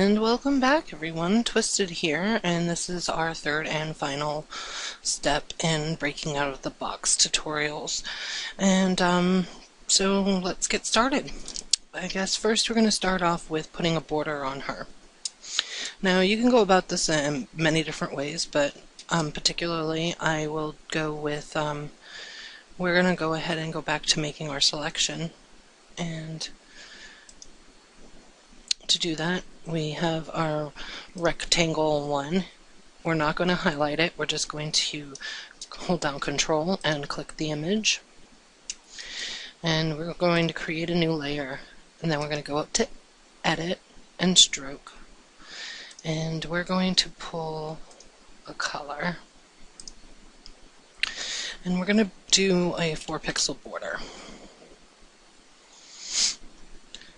And welcome back everyone, Twisted here, and this is our third and final step in breaking out of the box tutorials. And so let's get started. I guess first we're going to start off with putting a border on her. Now you can go about this in many different ways, but particularly I will go with, we're going to go ahead and go back to making our selection, and to do that, we have our rectangle one. We're not going to highlight it, we're just going to hold down Control and click the image. And we're going to create a new layer. And then we're going to go up to Edit and Stroke. And we're going to pull a color. And we're going to do a 4-pixel border.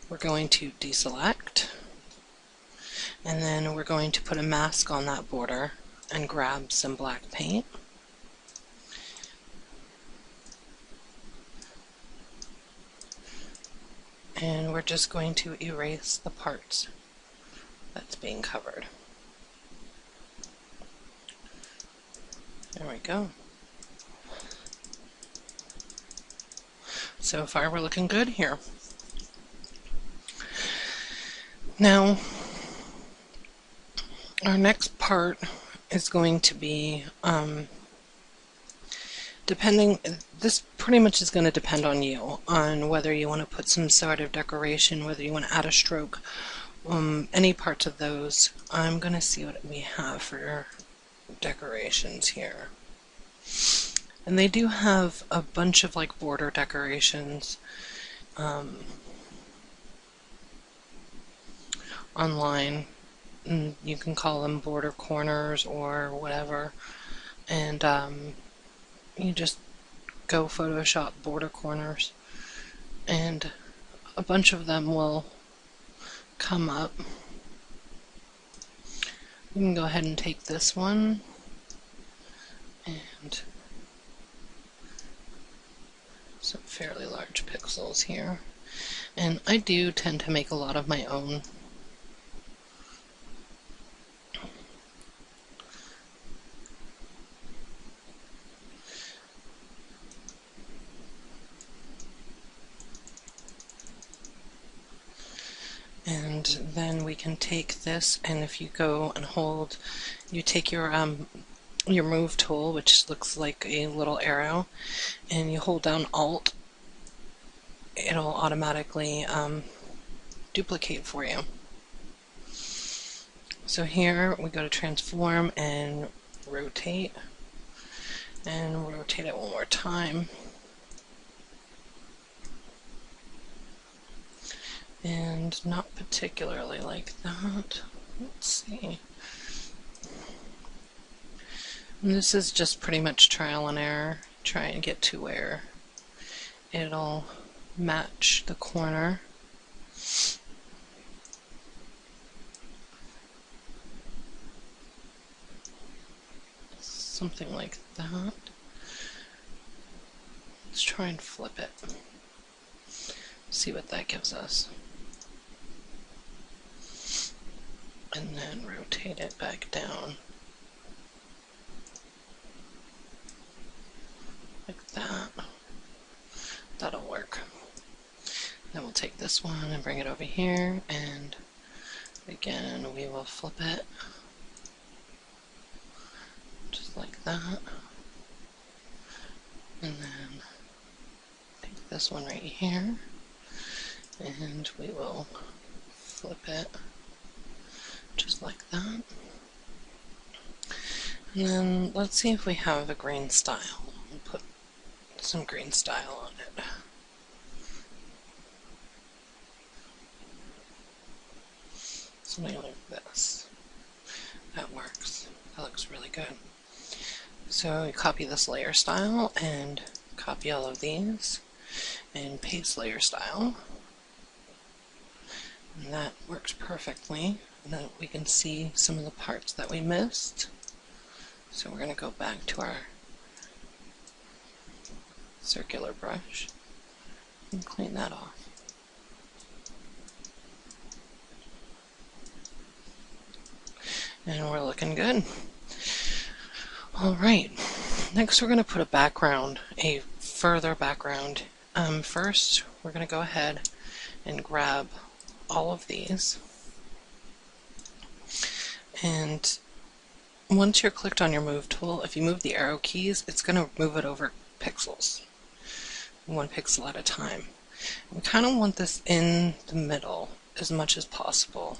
We're going to deselect, and then we're going to put a mask on that border and grab some black paint. And we're just going to erase the parts that's being covered. There we go. So far we're looking good here. Now, our next part is going to be, this pretty much is going to depend on you, on whether you want to put some sort of decoration, whether you want to add a stroke, any parts of those. I'm going to see what we have for decorations here. And they do have a bunch of like border decorations online. You can call them border corners or whatever, and you just go Photoshop border corners and a bunch of them will come up. You can go ahead and take this one and some fairly large pixels here, and I do tend to make a lot of my own. And then we can take this, and if you go and hold, you take your move tool, which looks like a little arrow, and you hold down Alt, it'll automatically duplicate for you. So here we go to transform and rotate it one more time. And not particularly like that. Let's see. And this is just pretty much trial and error, trying to get to where it'll match the corner. Something like that. Let's try and flip it. See what that gives us. And then rotate it back down. Like that. That'll work. Then we'll take this one and bring it over here, and again we will flip it. Just like that. And then take this one right here, and we will flip it. Just like that. And then let's see if we have a green style. We'll put some green style on it. Something like this. That works. That looks really good. So we copy this layer style and copy all of these and paste layer style. And that works perfectly. And then we can see some of the parts that we missed. So we're going to go back to our circular brush and clean that off. And we're looking good. Alright, next we're going to put a background, a further background. First, we're going to go ahead and grab all of these. And once you're clicked on your move tool, if you move the arrow keys, it's going to move it over pixels, 1 pixel at a time. We kind of want this in the middle as much as possible,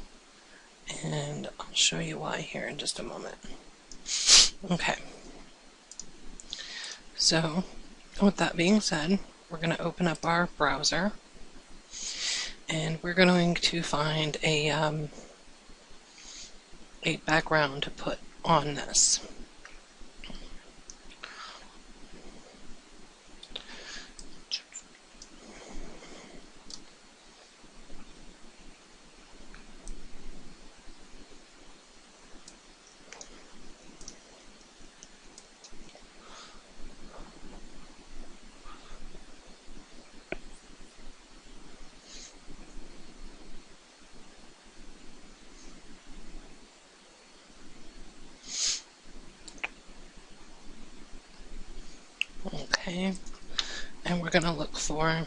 and I'll show you why here in just a moment. Okay, so with that being said, we're going to open up our browser, and we're going to find a background to put on this. Okay, and we're going to look for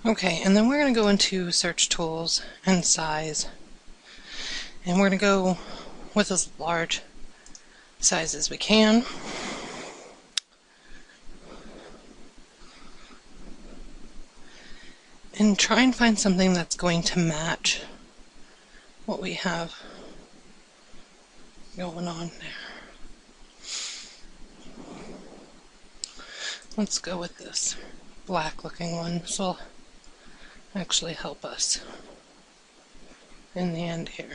Okay, and then we're going to go into search tools and size, and we're going to go with as large size as we can. And try and find something that's going to match what we have going on there. Let's go with this black looking one. This will actually help us in the end here.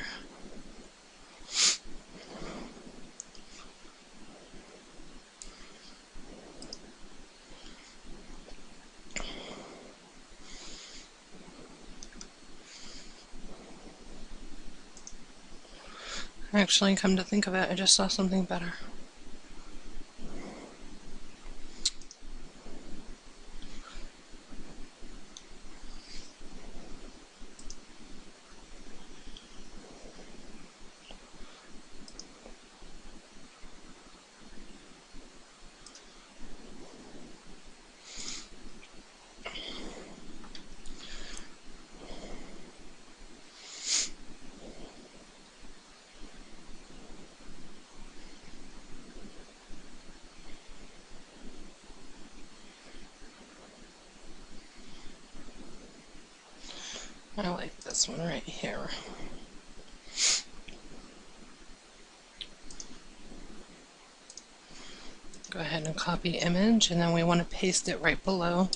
Actually, come to think of it, I just saw something better. I like this one right here. Go ahead and copy image, and then we want to paste it right below.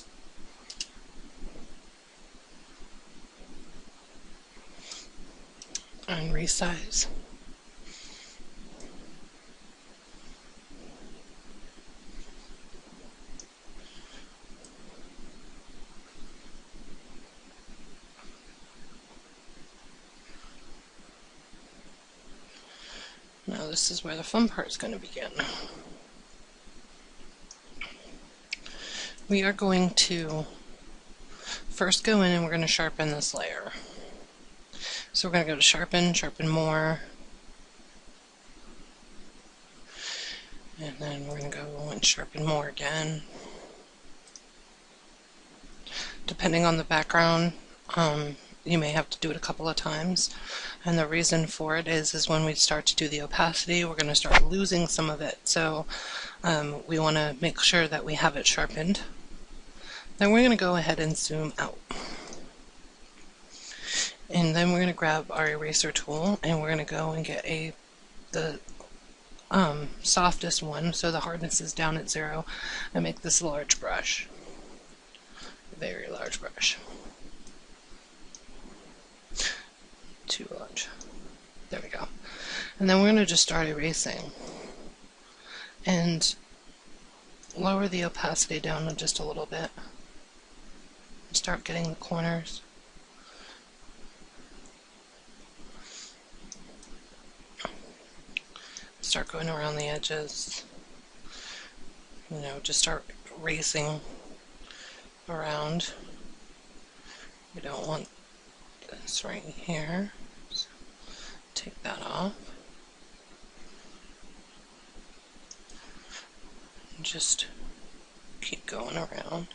And resize. Now this is where the fun part is going to begin. We are going to first go in and we're going to sharpen this layer. So we're going to go to sharpen, sharpen more, and then we're going to go and sharpen more again. Depending on the background, you may have to do it a couple of times. And the reason for it is when we start to do the opacity, we're going to start losing some of it. So we want to make sure that we have it sharpened. Then we're going to go ahead and zoom out. And then we're going to grab our eraser tool and we're going to go and get the softest one, so the hardness is down at 0, and make this a large brush. Very large brush. Too large. There we go. And then we're going to just start erasing. And lower the opacity down just a little bit. Start getting the corners. Start going around the edges. You know, just start erasing around. We don't want this right here. So take that off. And just keep going around.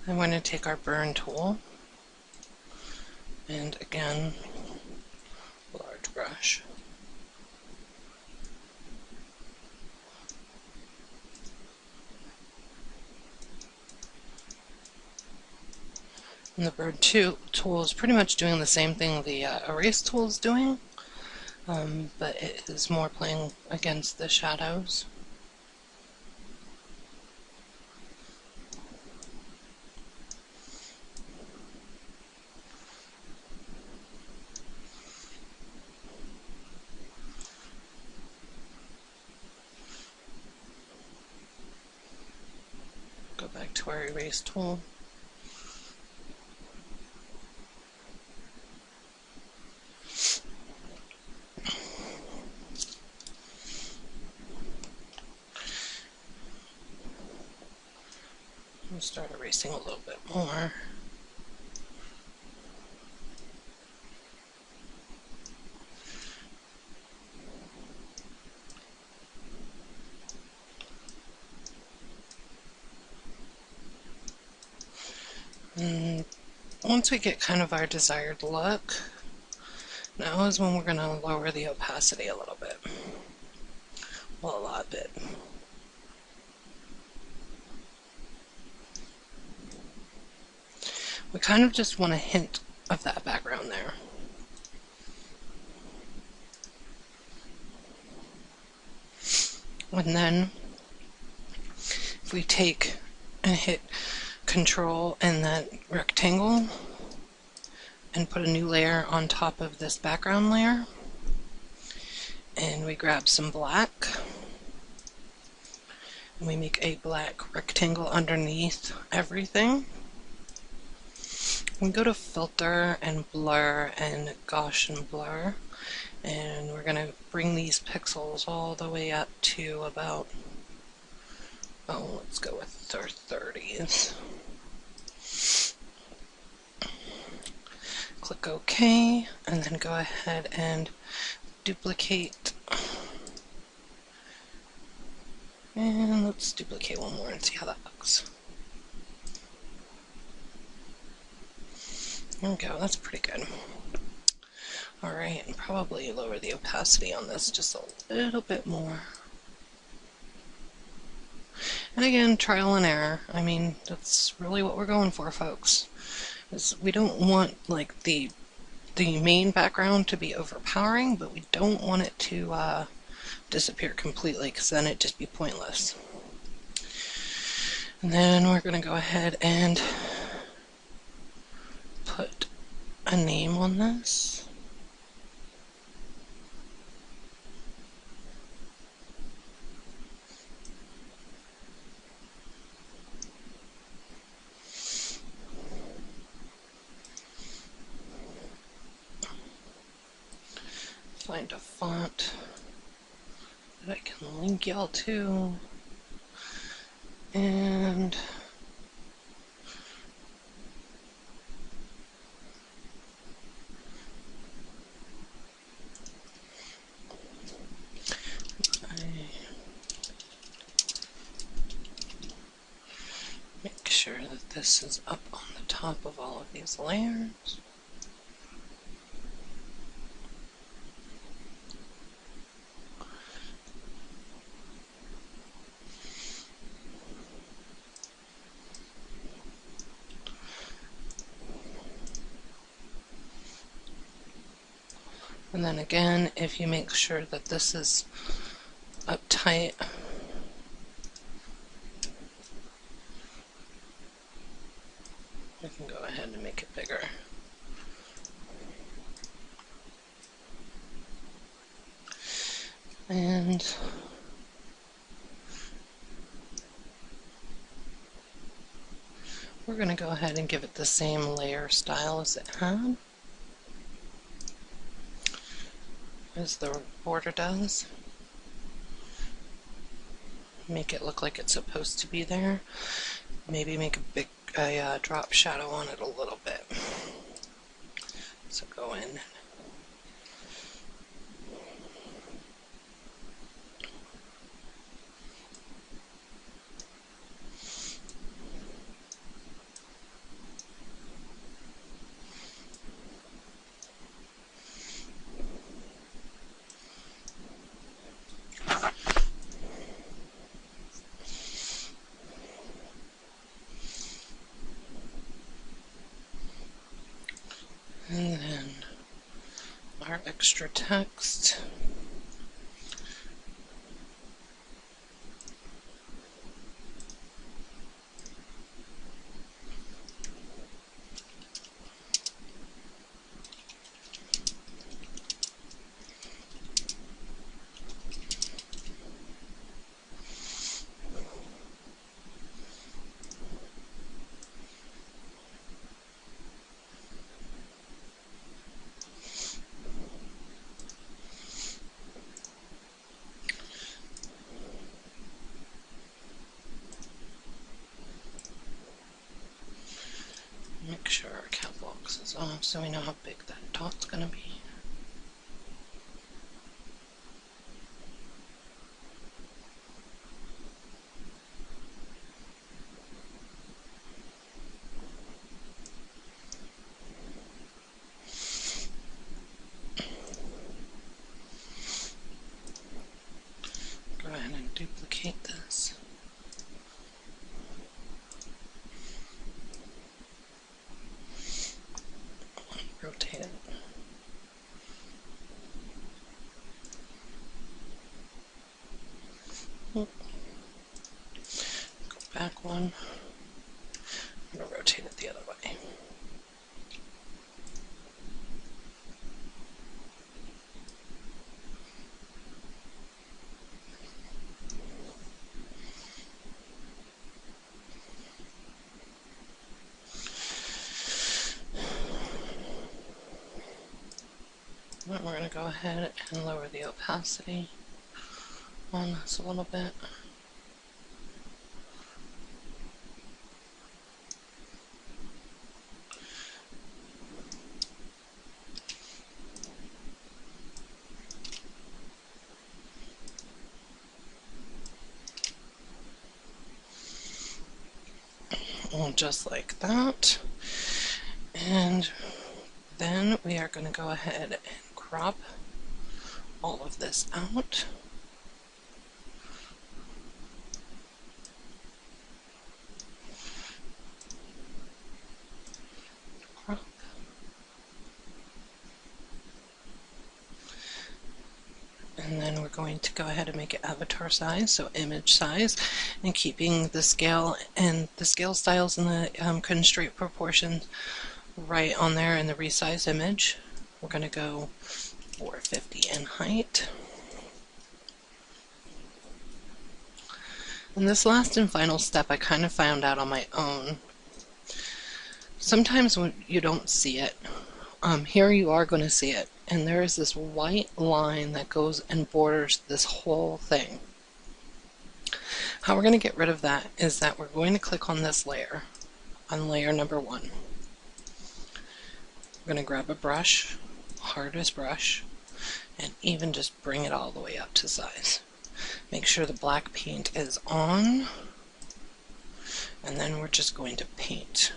I'm going to take our burn tool and again, large brush. And the burn tool is pretty much doing the same thing the erase tool is doing, but it is more playing against the shadows. Go back to our erase tool. We'll start erasing a little bit more. And once we get kind of our desired look, now is when we're going to lower the opacity a little bit. Well, a lot bit. We kind of just want a hint of that background there. And then if we take and hit Control and that rectangle and put a new layer on top of this background layer, and we grab some black and we make a black rectangle underneath everything. We go to Filter and Blur and Gaussian Blur, and we're going to bring these pixels all the way up to about, oh, let's go with our 30s. Click OK, and then go ahead and duplicate. And let's duplicate one more and see how that looks. There we go, that's pretty good. Alright, and probably lower the opacity on this just a little bit more. And again, trial and error. I mean, that's really what we're going for, folks. Is we don't want like the main background to be overpowering, but we don't want it to disappear completely, because then it'd just be pointless. And then we're going to go ahead and put a name on this. Find a font that I can link y'all to, and sure that this is up on the top of all of these layers. And then again, if you make sure that this is up tight, you can go ahead and make it bigger. And we're going to go ahead and give it the same layer style as it had, as the border does. Make it look like it's supposed to be there. Maybe make a drop shadow on it a little bit. So go in. And then our extra text. Make sure our cap box is off so we know how big that dot's going to be. Go ahead and duplicate this. Rotate it. Go back one. I'm going to rotate it the other way. We're going to go ahead and lower the opacity on this a little bit. And just like that. And then we are going to go ahead and crop all of this out. Crop. And then we're going to go ahead and make it avatar size, so image size, and keeping the scale and the scale styles and the constraint proportions right on there in the resize image. We're going to go 450 in height. And this last and final step I kind of found out on my own. Sometimes when you don't see it, here you are going to see it, and there is this white line that goes and borders this whole thing. How we're going to get rid of that is that we're going to click on this layer, on layer number 1. We're going to grab a brush, hardest brush, and even just bring it all the way up to size. Make sure the black paint is on, And then we're just going to paint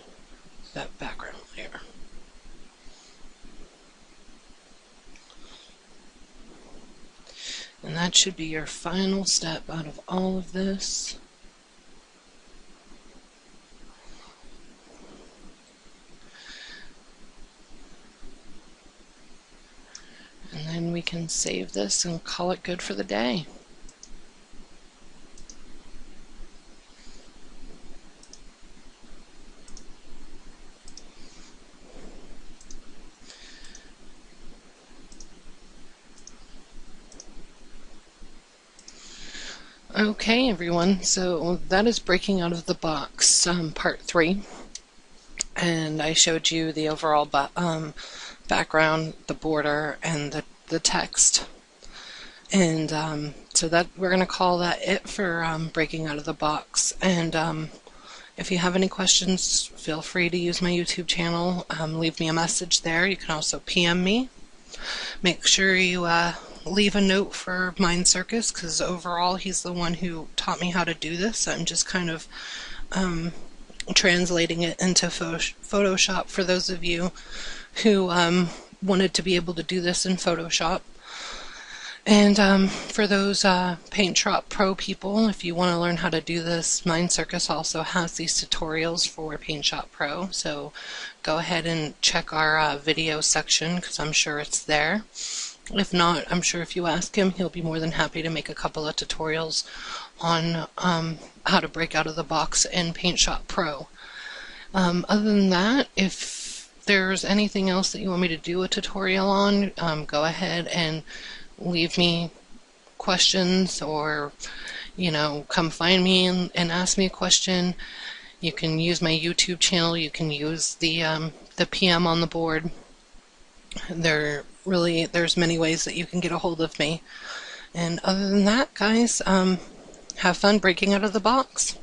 that background layer. And that should be your final step out of all of this. And then we can save this and call it good for the day. Okay, everyone, so that is breaking out of the box, part 3. And I showed you the overall background, the border, and the text. And so that we're going to call that it for breaking out of the box. And if you have any questions, feel free to use my YouTube channel. Leave me a message there. You can also PM me. Make sure you leave a note for Mind Circus, because overall he's the one who taught me how to do this. I'm just kind of translating it into Photoshop for those of you who wanted to be able to do this in Photoshop. And for those Paint Shop Pro people, if you want to learn how to do this, Mind Circus also has these tutorials for Paint Shop Pro, so go ahead and check our video section, because I'm sure it's there. If not, I'm sure if you ask him, he'll be more than happy to make a couple of tutorials on how to break out of the box in Paint Shop Pro. Other than that, if there's anything else that you want me to do a tutorial on, go ahead and leave me questions, or come find me and ask me a question. You can use my YouTube channel, you can use the PM on the board. There's many ways that you can get a hold of me. And other than that, guys, have fun breaking out of the box.